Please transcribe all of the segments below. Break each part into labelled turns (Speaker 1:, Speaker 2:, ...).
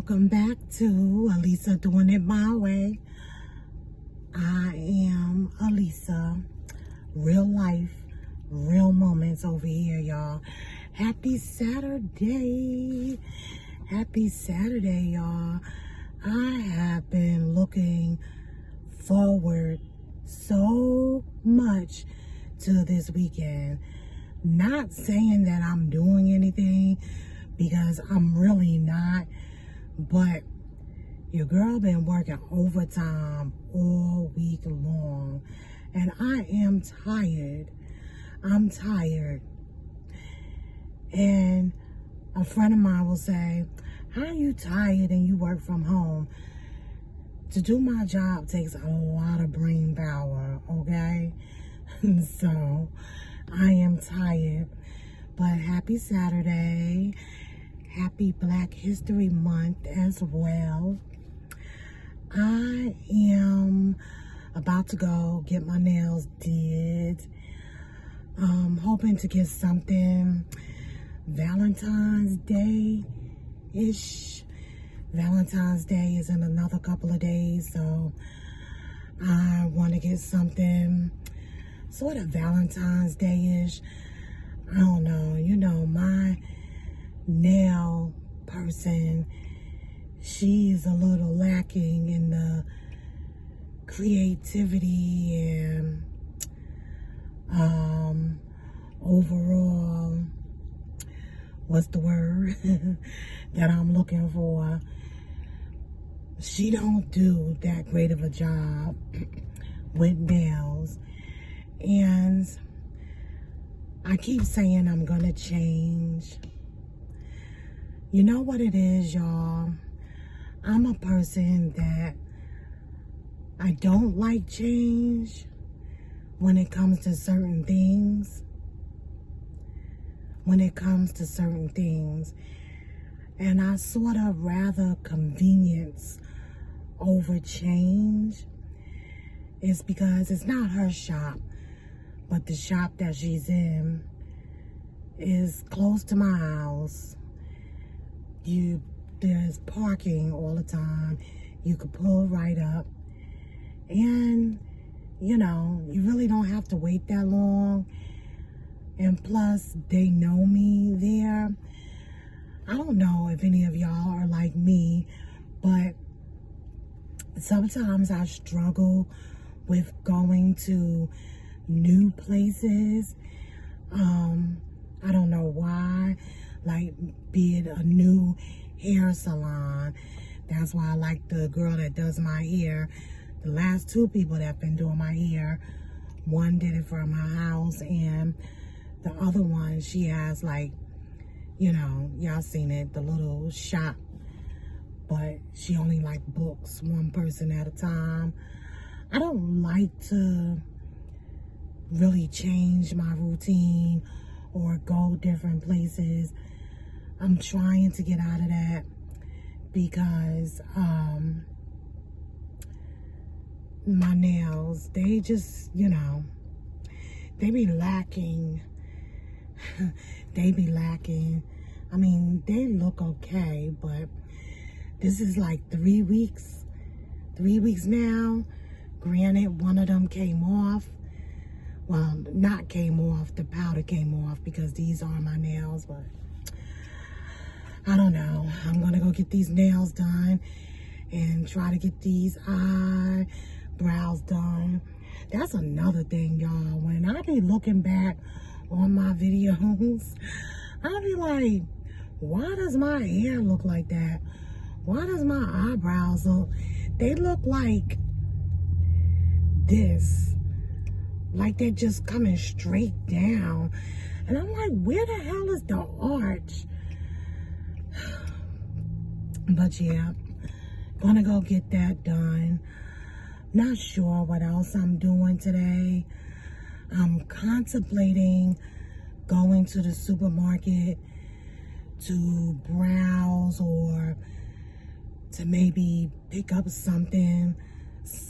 Speaker 1: Welcome back to Alisa Doing It My Way. I am Alisa. Real life, real moments over here, y'all. Happy Saturday. Happy Saturday, y'all. I have been looking forward so much to this weekend. Not saying that I'm doing anything, because I'm really not, but your girl been working overtime all week long, and I am tired. I'm tired. And a friend of mine will say, how are you tired and you work from home? To do my job takes a lot of brain power, okay? So I am tired, but happy Saturday. Happy Black History Month as well. I am about to go get my nails did. Hoping to get something Valentine's Day-ish. Valentine's Day is in another couple of days, so I want to get something sort of Valentine's Day-ish. I don't know, you know, my nail person, she's a little lacking in the creativity and overall, what's the word that I'm looking for? She don't do that great of a job with nails, and I keep saying I'm gonna change. You know what it is, y'all? I'm a person that I don't like change when it comes to certain things. And I sort of rather convenience over change. It's because it's not her shop, but the shop that she's in is close to my house. There's parking all the time. You could pull right up, and you know, you really don't have to wait that long. And plus, they know me there. I don't know if any of y'all are like me, but sometimes I struggle with going to new places. I don't know why. Like, be it a new hair salon. That's why I like the girl that does my hair. The last two people that have been doing my hair, one did it from her house, and the other one, she has, like, you know, y'all seen it, the little shop, but she only like books one person at a time. I don't like to really change my routine or go different places. I'm trying to get out of that because my nails, they just, you know, they be lacking. They be lacking. I mean, they look okay, but this is like 3 weeks. 3 weeks now. Granted, one of them came off. Well, not came off, the powder came off, because these are my nails, but I don't know. I'm gonna go get these nails done and try to get these eyebrows done. That's another thing, y'all. When I be looking back on my videos, I'll be like, why does my hair look like that? Why does my eyebrows look? They look like this. Like they're just coming straight down. And I'm like, where the hell is the arch? But yeah, gonna go get that done. Not sure what else I'm doing today. I'm contemplating going to the supermarket to browse or to maybe pick up something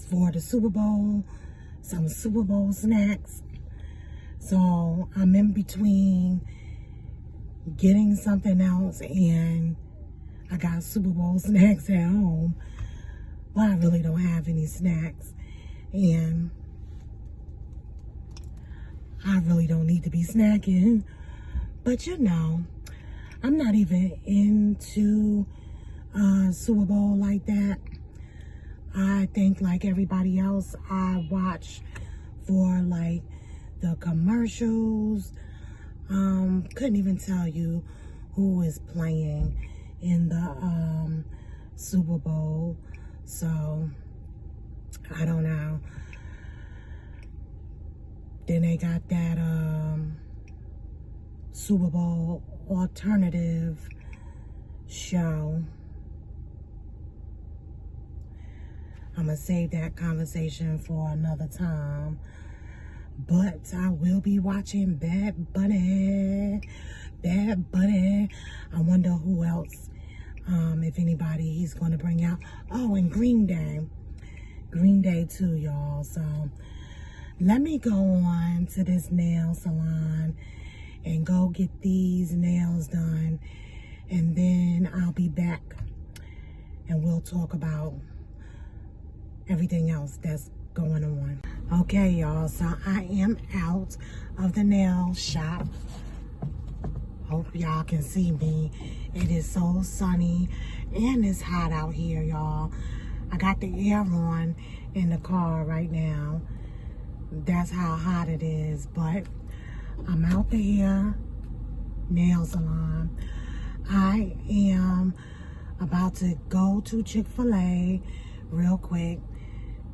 Speaker 1: for the Super Bowl, some Super Bowl snacks. So I'm in between getting something else and I got Super Bowl snacks at home, but I really don't have any snacks. And I really don't need to be snacking. But you know, I'm not even into Super Bowl like that. I think like everybody else, I watch for like the commercials. Couldn't even tell you who is playing in the Super Bowl. So I don't know. Then they got that Super Bowl alternative show. I'm going to save that conversation for another time. But I will be watching Bad Bunny. Bad Bunny. I wonder who else, if anybody he's going to bring out. Oh, and Green Day. Green Day too, y'all. So let me go on to this nail salon and go get these nails done. And then I'll be back and we'll talk about everything else that's going on. Okay, y'all, so I am out of the nail shop. Hope y'all can see me. It is so sunny and it's hot out here, y'all. I got the air on in the car right now. That's how hot it is, but I'm out there, nail salon. I am about to go to Chick-fil-A real quick.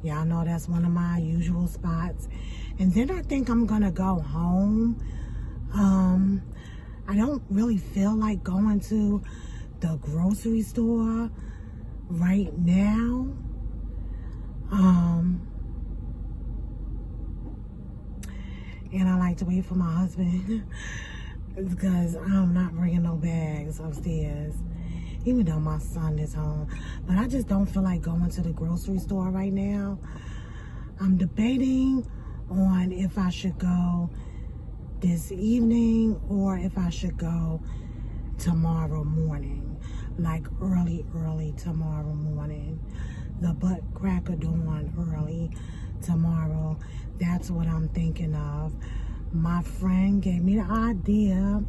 Speaker 1: Y'all know that's one of my usual spots. And then I think I'm gonna go home. I don't really feel like going to the grocery store right now. And I like to wait for my husband because I'm not bringing no bags upstairs, even though my son is home. But I just don't feel like going to the grocery store right now. I'm debating on if I should go this evening or if I should go tomorrow morning, like early tomorrow morning. The butt crack of dawn early tomorrow. That's what I'm thinking of. My friend gave me the idea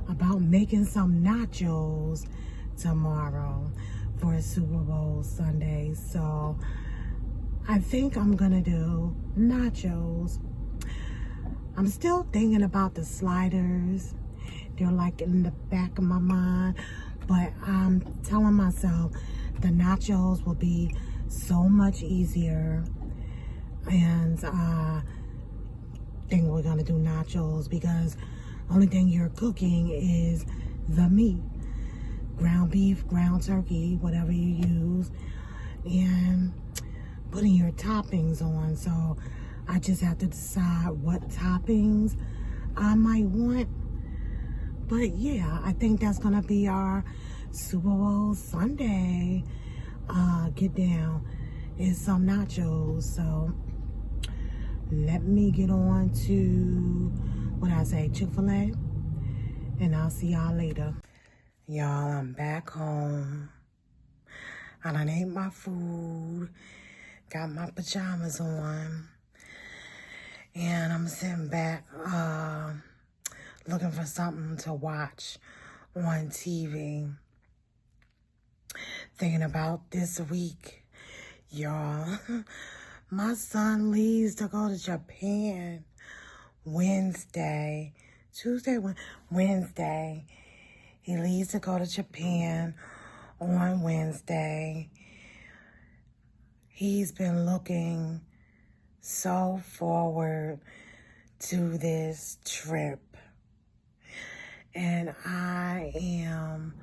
Speaker 1: about making some nachos tomorrow for a Super Bowl Sunday. So I think I'm gonna do nachos. I'm still thinking about the sliders. They're like in the back of my mind, but I'm telling myself the nachos will be so much easier. And I think we're gonna do nachos because only thing you're cooking is the meat. Ground beef, ground turkey, whatever you use, and putting your toppings on. So I just have to decide what toppings I might want. But yeah, I think that's gonna be our Super Bowl Sunday get down is some nachos. So let me get on to what I say, Chick-fil-A, and I'll see y'all later. Y'all, I'm back home. I done ate my food, got my pajamas on, and I'm sitting back looking for something to watch on TV. Thinking about this week, y'all. My son leaves to go to Japan Wednesday. Wednesday. He leaves to go to Japan on Wednesday. He's been looking so forward to this trip. And I am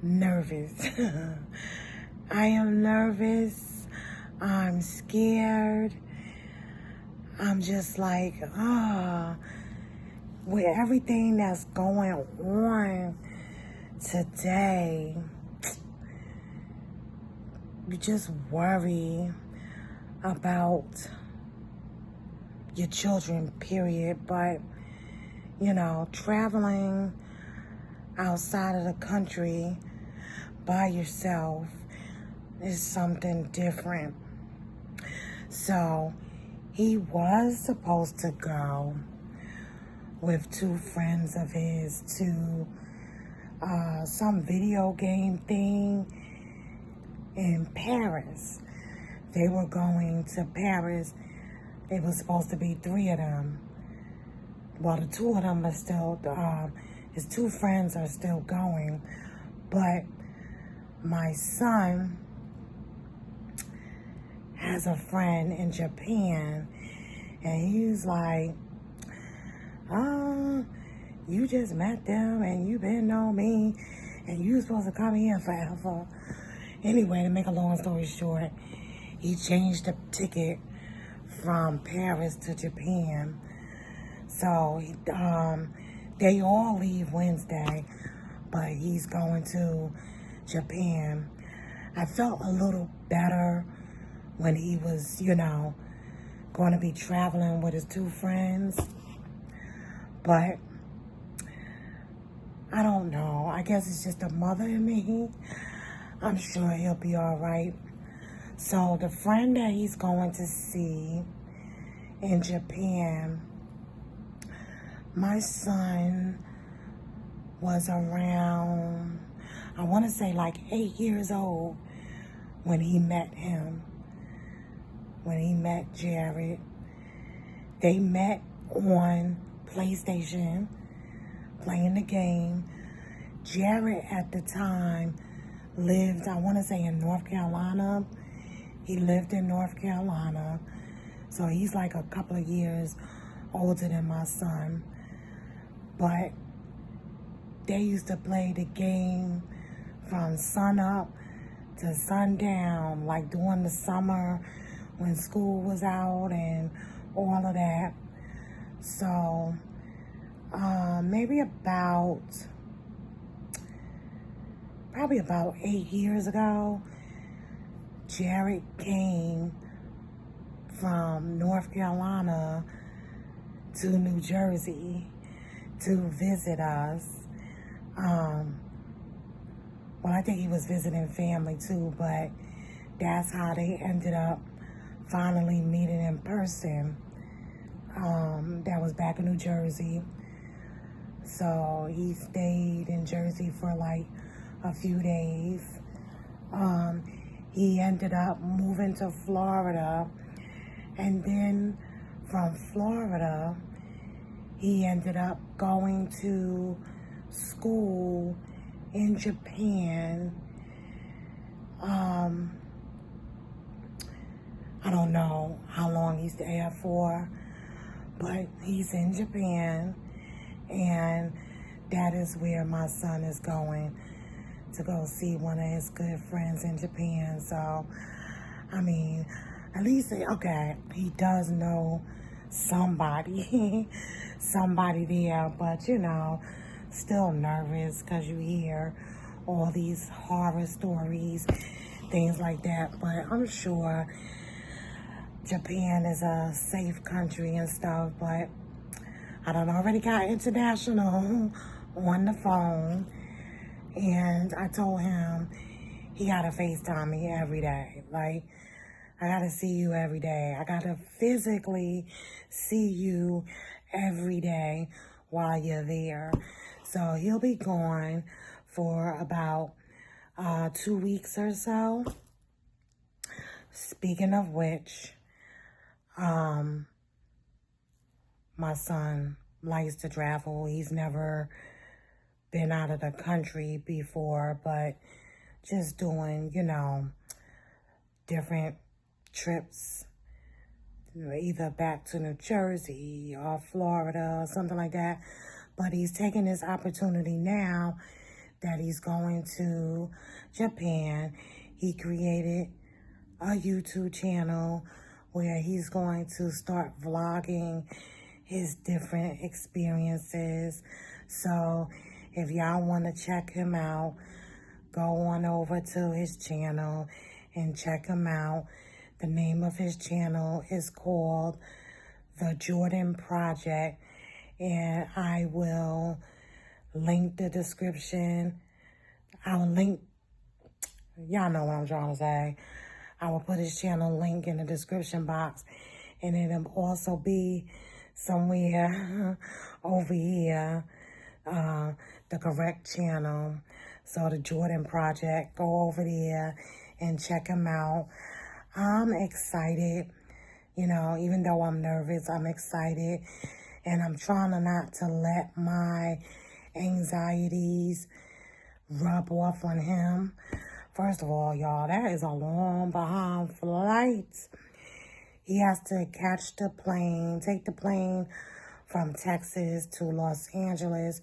Speaker 1: nervous. I am nervous. I'm scared. I'm just like, with everything that's going on today, you just worry about your children, period. But, you know, traveling, outside of the country by yourself is something different. So he was supposed to go with two friends of his to some video game thing in Paris. They were going to Paris. It was supposed to be three of them. Well, the two of them are still, his two friends are still going. But my son has a friend in Japan, and he's like, you just met them and you been on me and you supposed to come here forever. Anyway, to make a long story short, he changed the ticket from Paris to Japan. So they all leave Wednesday, but he's going to Japan. I felt a little better when he was, going to be traveling with his two friends. But I don't know. I guess it's just a mother in me. I'm sure he'll be all right. So the friend that he's going to see in Japan, my son was around, I want to say like 8 years old when he met him. When he met Jared. They met on PlayStation, playing the game. Jared at the time lived, I want to say, in North Carolina. He lived in North Carolina. So he's like a couple of years older than my son. But they used to play the game from sun up to sundown, like during the summer when school was out and all of that. So maybe probably about 8 years ago, Jared came from North Carolina to New Jersey to visit us. Well, I think he was visiting family too, but that's how they ended up finally meeting in person. That was back in New Jersey. So he stayed in Jersey for like a few days. He ended up moving to Florida, and then from Florida, he ended up going to school in Japan. I don't know how long he's there for, but he's in Japan, and that is where my son is going to go see one of his good friends in Japan. So, I mean, at least, okay, he does know somebody, somebody there, but, still nervous because you hear all these horror stories, things like that. But I'm sure Japan is a safe country and stuff, but I done already got international on the phone, and I told him he gotta FaceTime me every day. Like, I gotta see you every day. I gotta physically see you every day while you're there. So he'll be gone for about 2 weeks or so. Speaking of which, my son likes to travel. He's never been out of the country before, but just doing, different trips, either back to New Jersey or Florida or something like that. But he's taking this opportunity now that he's going to Japan. He created a YouTube channel where he's going to start vlogging his different experiences. So if y'all want to check him out, go on over to his channel and check him out. The name of his channel is called The Jordan Project, and I will link the description. I will link, y'all know what I'm trying to say. I will put his channel link in the description box. And it'll also be somewhere over here, the correct channel. So the Jordan Project, go over there and check him out. I'm excited, you know, even though I'm nervous, I'm excited. And I'm trying not to let my anxieties rub off on him. First of all, y'all, that is a long behind flight. He has to catch the plane, take the plane from Texas to Los Angeles,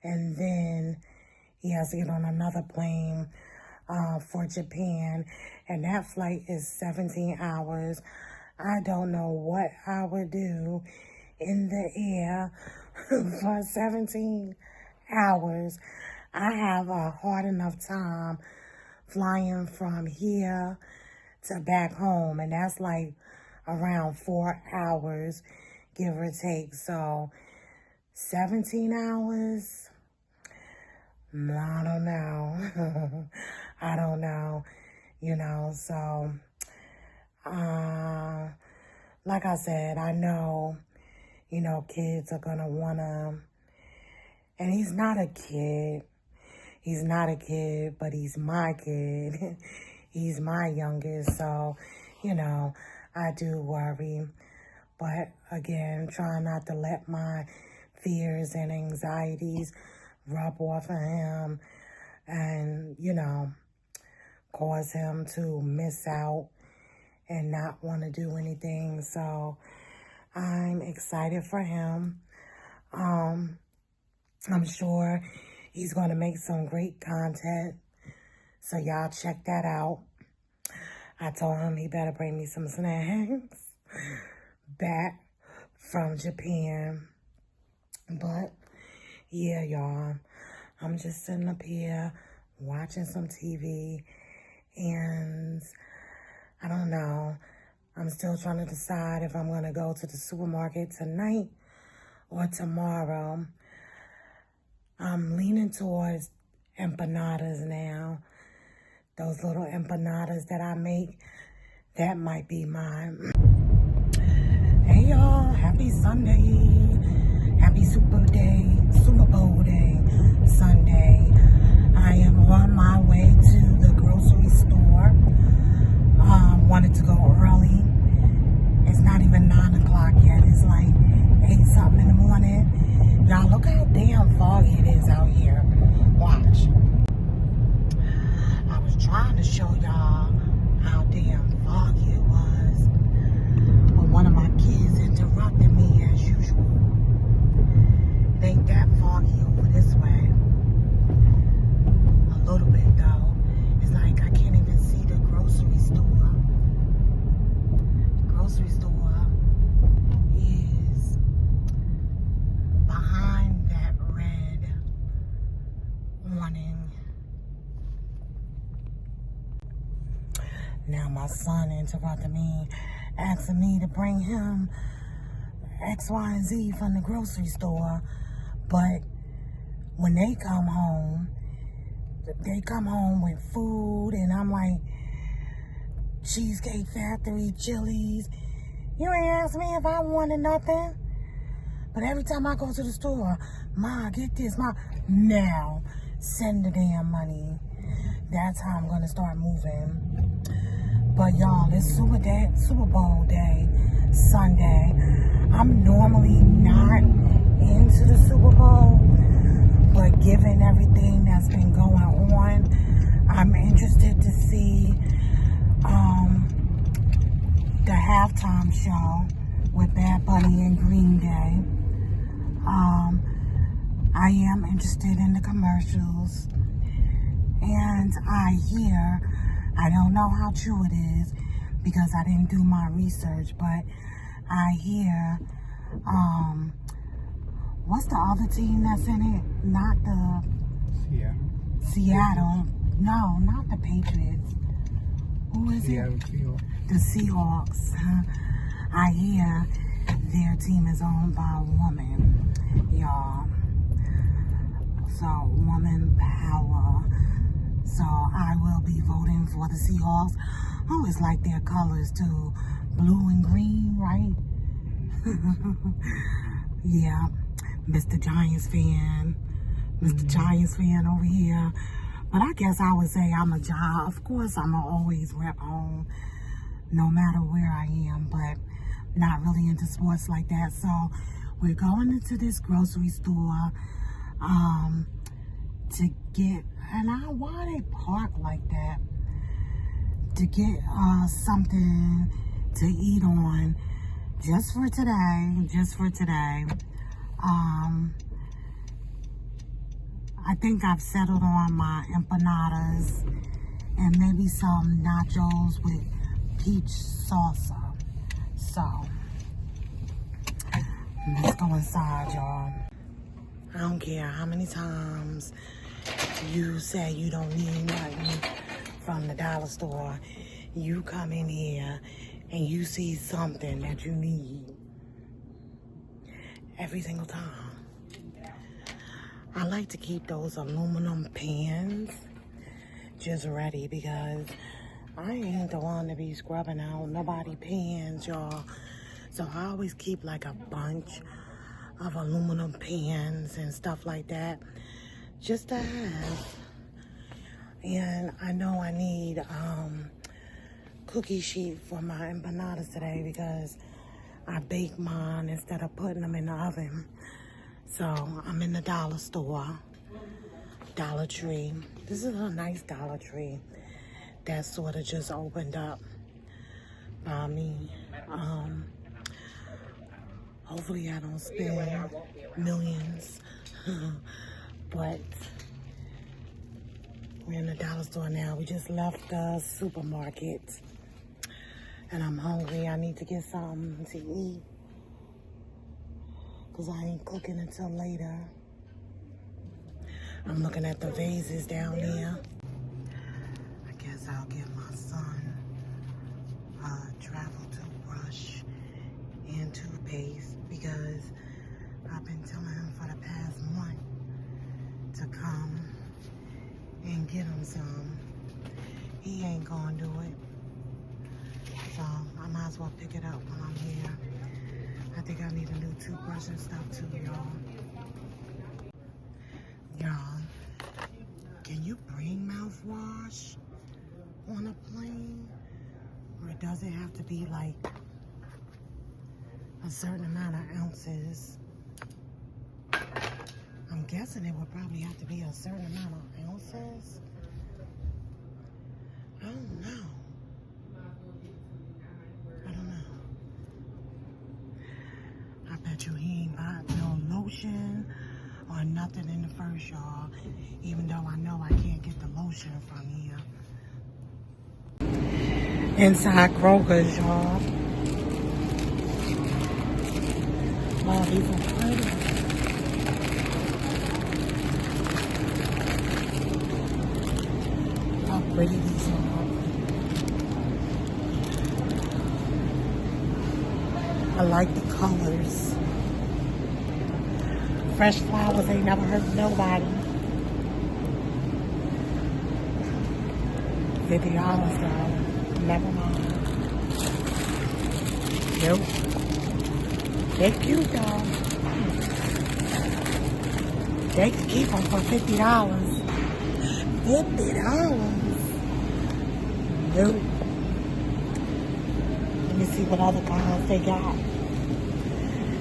Speaker 1: and then he has to get on another plane for Japan, and that flight is 17 hours. I don't know what I would do in the air for 17 hours. I have a hard enough time flying from here to back home, and that's like around 4 hours, give or take. So 17 hours, I don't know. I don't know, you know. So like I said, I know, you know, kids are gonna wanna, and he's not a kid. He's not a kid, but he's my kid. He's my youngest, so, you know, I do worry. But again, trying not to let my fears and anxieties rub off of him and, you know, cause him to miss out and not want to do anything. So I'm excited for him. I'm sure he's going to make some great content. So y'all check that out. I told him he better bring me some snacks back from Japan. But yeah, y'all, I'm just sitting up here watching some TV, and I don't know. I'm still trying to decide if I'm going to go to the supermarket tonight or tomorrow. I'm leaning towards empanadas now. Those little empanadas that I make, that might be mine. Hey y'all, happy Sunday. Happy Super Bowl day, Sunday. I am on my way to the grocery store. Wanted to go early. It's not even 9 o'clock yet. It's like 8 something in the morning. Y'all, look how damn foggy it is out here. Watch. I was trying to show y'all how damn foggy it was, but one of my kids interrupted me as usual. It ain't that foggy over this way. A little bit though. It's like I can't even see the grocery store. The grocery store is behind that red awning. Now my son interrupted me, asking me to bring him X, Y, and Z from the grocery store. But when they come home with food, and I'm like, Cheesecake Factory, Chili's. You ain't asked me if I wanted nothing. But every time I go to the store, Ma, get this, Ma. Now, send the damn money. That's how I'm gonna start moving. But y'all, it's Super Bowl day, Sunday. I'm normally not into the Super Bowl, but given everything that's been going on, I'm interested to see the halftime show with Bad Bunny and Green Day. I am interested in the commercials, and I don't know how true it is because I didn't do my research, but I hear, what's the other team that's in it? Not the Seattle. No, not the Patriots. Who is it? The Seahawks. I hear their team is owned by a woman, y'all. So, woman power. So, I will be voting for the Seahawks. I always like their colors too. Blue and green, right? Yeah. Mr. Giants fan. Mr. Giants fan over here. But I guess I would say I'm a Giant. Of course, I'm going to always rep home no matter where I am. But not really into sports like that. So, we're going into this grocery store to get, and why they park like that? To get something to eat on just for today. I think I've settled on my empanadas and maybe some nachos with peach salsa. So, let's go inside, y'all. I don't care how many times you say you don't need nothing from the dollar store. You come in here and you see something that you need every single time. I like to keep those aluminum pans just ready because I ain't the one to be scrubbing out nobody pans, y'all. So I always keep like a bunch of aluminum pans and stuff like that just to have. And I know I need cookie sheet for my empanadas today because I bake mine instead of putting them in the oven. So I'm in the dollar store, Dollar Tree. This is a nice Dollar Tree that sort of just opened up by me. Hopefully I don't spend millions, but we're in the dollar store now. We just left the supermarket and I'm hungry. I need to get something to eat because I ain't cooking until later. I'm looking at the vases down there. I guess I'll give my son a travel toothbrush and toothpaste because I've been telling him for the past month to come and get him some. He ain't gonna do it. So I might as well pick it up when I'm here. I think I need a new toothbrush and stuff too, y'all. Y'all, can you bring mouthwash on a plane? Or does it have to be like a certain amount of ounces? I'm guessing it would probably have to be a certain amount of ounces. I don't know. I bet you he ain't bought no lotion or nothing in the first, y'all. Even though I know I can't get the lotion from here. Inside Kroger's, y'all. Wow, these are pretty. How pretty these are. I like the colors. Fresh flowers ain't never hurt nobody. $50 though. Never mind. Nope. They cute though. They can keep them for $50. $50. Nope. Let me see what other kinds they got.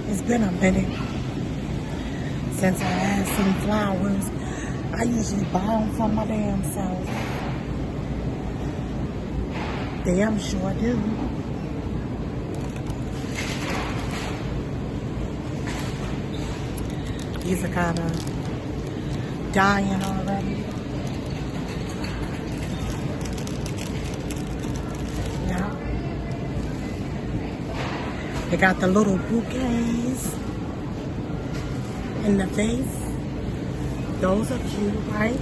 Speaker 1: It's been a minute since I had some flowers. I usually buy them for my damn self. Damn sure do. These are kind of dying already. Yeah. They got the little bouquets in the vase. Those are cute, right?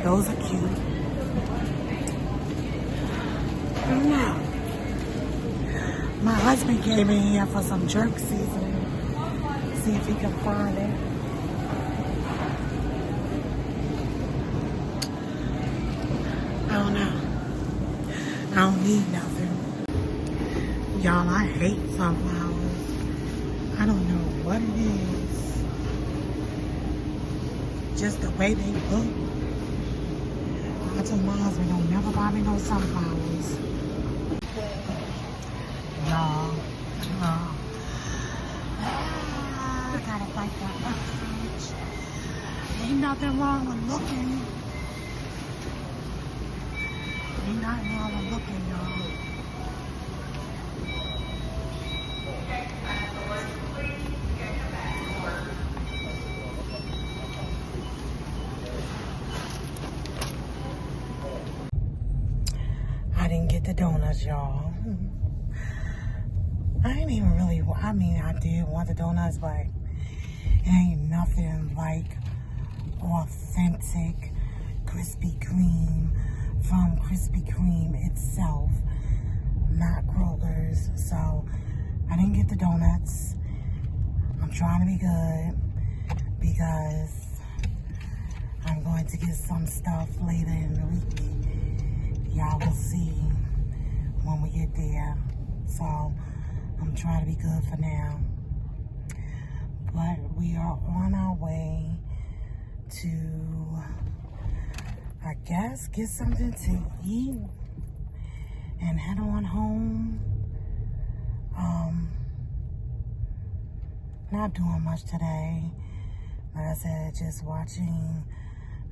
Speaker 1: Those are cute. I don't know. husband came in here for some jerk seasoning. See if he can find it. I don't know. I don't need nothing. Y'all, I hate sunflowers. I don't know what it is. Just the way they look. I told my husband, don't never buy me no sunflowers. Y'all. I gotta fight that urge. Ain't nothing wrong with looking. Ain't nothing wrong with looking, y'all. I didn't get the donuts, y'all. I ain't even really, I mean, I did want the donuts, but it ain't nothing like authentic Krispy Kreme from Krispy Kreme itself, not Kroger's. So I didn't get the donuts. I'm trying to be good because I'm going to get some stuff later in the week. Y'all will see when we get there. So I'm trying to be good for now. But we are on our way to, I guess, get something to eat and head on home. Not doing much today. Like I said, just watching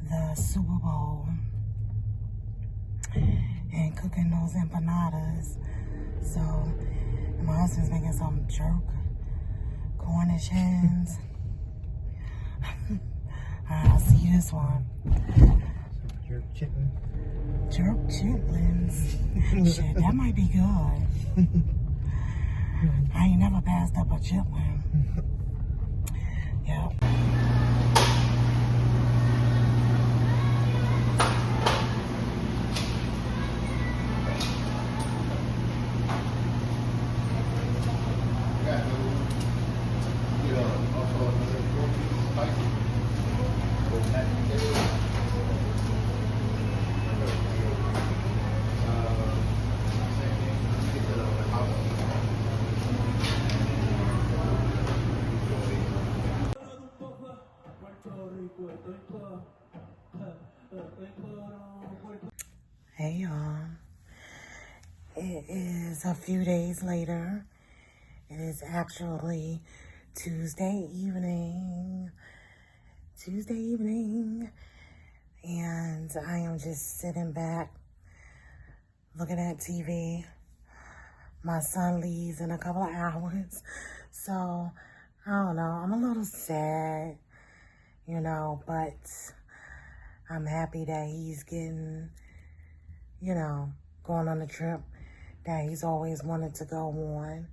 Speaker 1: the Super Bowl and cooking those empanadas. So, my husband's making some jerk Cornish hens. Alright, I'll see you this one.
Speaker 2: Jerk chitlin.
Speaker 1: Jerk chitlins. Shit, that might be good. I ain't never passed up a chitlin. Yep. Hey y'all, it is a few days later. It is actually Tuesday evening, and I am just sitting back looking at TV. My son leaves in a couple of hours, so I don't know, I'm a little sad, you know, but I'm happy that he's getting, you know, going on the trip that he's always wanted to go on.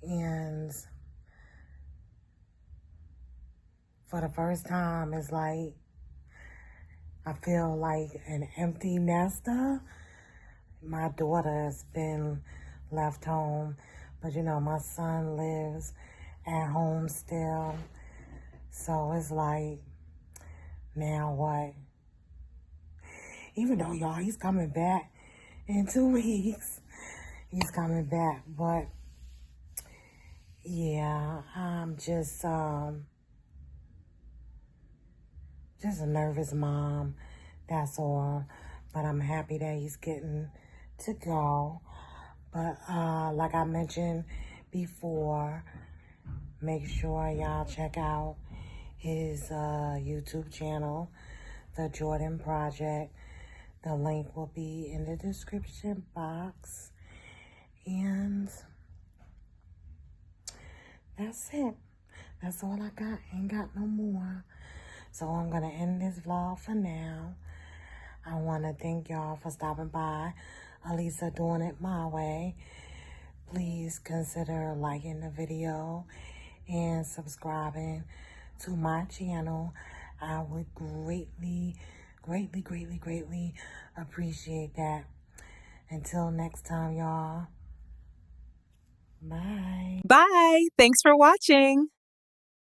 Speaker 1: And for the first time, it's like, I feel like an empty nester. My daughter has been left home, but you know, my son lives at home still. So it's like, now what? Even though, y'all, he's coming back in 2 weeks. He's coming back, but yeah, I'm just a nervous mom, that's all. But I'm happy that he's getting to go. But like I mentioned before, make sure y'all check out his YouTube channel, The Jordan Project. The link will be in the description box. And that's it. That's all I got. Ain't got no more. So I'm going to end this vlog for now. I want to thank y'all for stopping by. Alisa Doing It My Way. Please consider liking the video and subscribing to my channel. I would greatly appreciate that. Until next time, y'all. Bye.
Speaker 3: Bye. Thanks for watching.